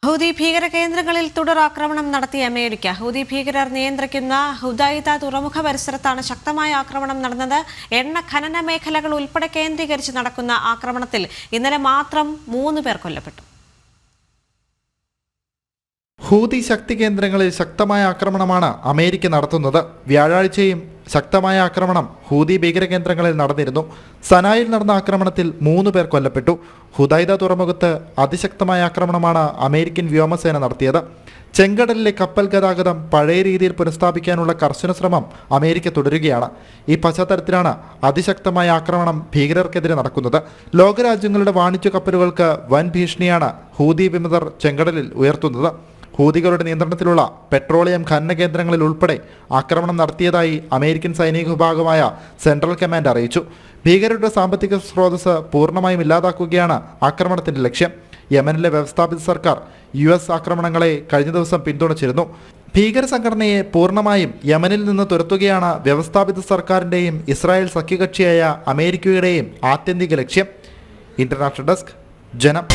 Houthi ഭീകര കേന്ദ്രങ്ങളിൽ തുടരാക്രമണം നടത്തിയ അമേരിക്ക. ഹൂതി ഭീകരർ നിയന്ത്രിക്കുന്ന ഹുദൈദ തുറമുഖ പരിസരത്താണ് ശക്തമായ ആക്രമണം നടന്നത്. എണ്ണ ഖനന മേഖലകൾ ഉൾപ്പെടെ കേന്ദ്രീകരിച്ച് നടക്കുന്ന ആക്രമണത്തിൽ ഇന്നലെ മാത്രം 3 പേർ കൊല്ലപ്പെട്ടു. ഹൂതി ശക്തി കേന്ദ്രങ്ങളിൽ ശക്തമായ ആക്രമണമാണ് അമേരിക്ക നടത്തുന്നത്. വ്യാഴാഴ്ചയും ശക്തമായ ആക്രമണം ഹൂതി ഭീകര കേന്ദ്രങ്ങളിൽ നടന്നിരുന്നു. സനായിൽ നടന്ന ആക്രമണത്തിൽ 3 പേർ കൊല്ലപ്പെട്ടു. ഹുദൈദ തുറമുഖത്ത് അതിശക്തമായ ആക്രമണമാണ് അമേരിക്കൻ വ്യോമസേന നടത്തിയത്. ചെങ്കടലിലെ കപ്പൽ ഗതാഗതം പഴയ രീതിയിൽ പുനഃസ്ഥാപിക്കാനുള്ള കർശന ശ്രമം അമേരിക്ക തുടരുകയാണ്. ഈ പശ്ചാത്തലത്തിലാണ് അതിശക്തമായ ആക്രമണം ഭീകരർക്കെതിരെ നടക്കുന്നത്. ലോകരാജ്യങ്ങളുടെ വാണിജ്യ കപ്പലുകൾക്ക് വൻ ഭീഷണിയാണ് ഹൂതി വിമതർ ചെങ്കടലിൽ ഉയർത്തുന്നത്. ഹൂതികളുടെ നിയന്ത്രണത്തിലുള്ള പെട്രോളിയം ഖനന കേന്ദ്രങ്ങളിൽ ഉൾപ്പെടെ ആക്രമണം നടത്തിയതായി അമേരിക്കൻ സൈനിക വിഭാഗമായ സെൻട്രൽ കമാൻഡ് അറിയിച്ചു. ഭീകരരുടെ സാമ്പത്തിക സ്രോതസ് പൂർണ്ണമായും ഇല്ലാതാക്കുകയാണ് ആക്രമണത്തിന്റെ ലക്ഷ്യം. യമനിലെ വ്യവസ്ഥാപിത സർക്കാർ US ആക്രമണങ്ങളെ കഴിഞ്ഞ ദിവസം പിന്തുണച്ചിരുന്നു. ഭീകര സംഘടനയെ പൂർണ്ണമായും യമനിൽ നിന്ന് തുരത്തുകയാണ് വ്യവസ്ഥാപിത സർക്കാരിൻ്റെയും ഇസ്രായേൽ സഖ്യകക്ഷിയായ അമേരിക്കയുടെയും ആത്യന്തിക ലക്ഷ്യം. ഇന്റർനാഷണൽ ഡെസ്ക്, ജനം.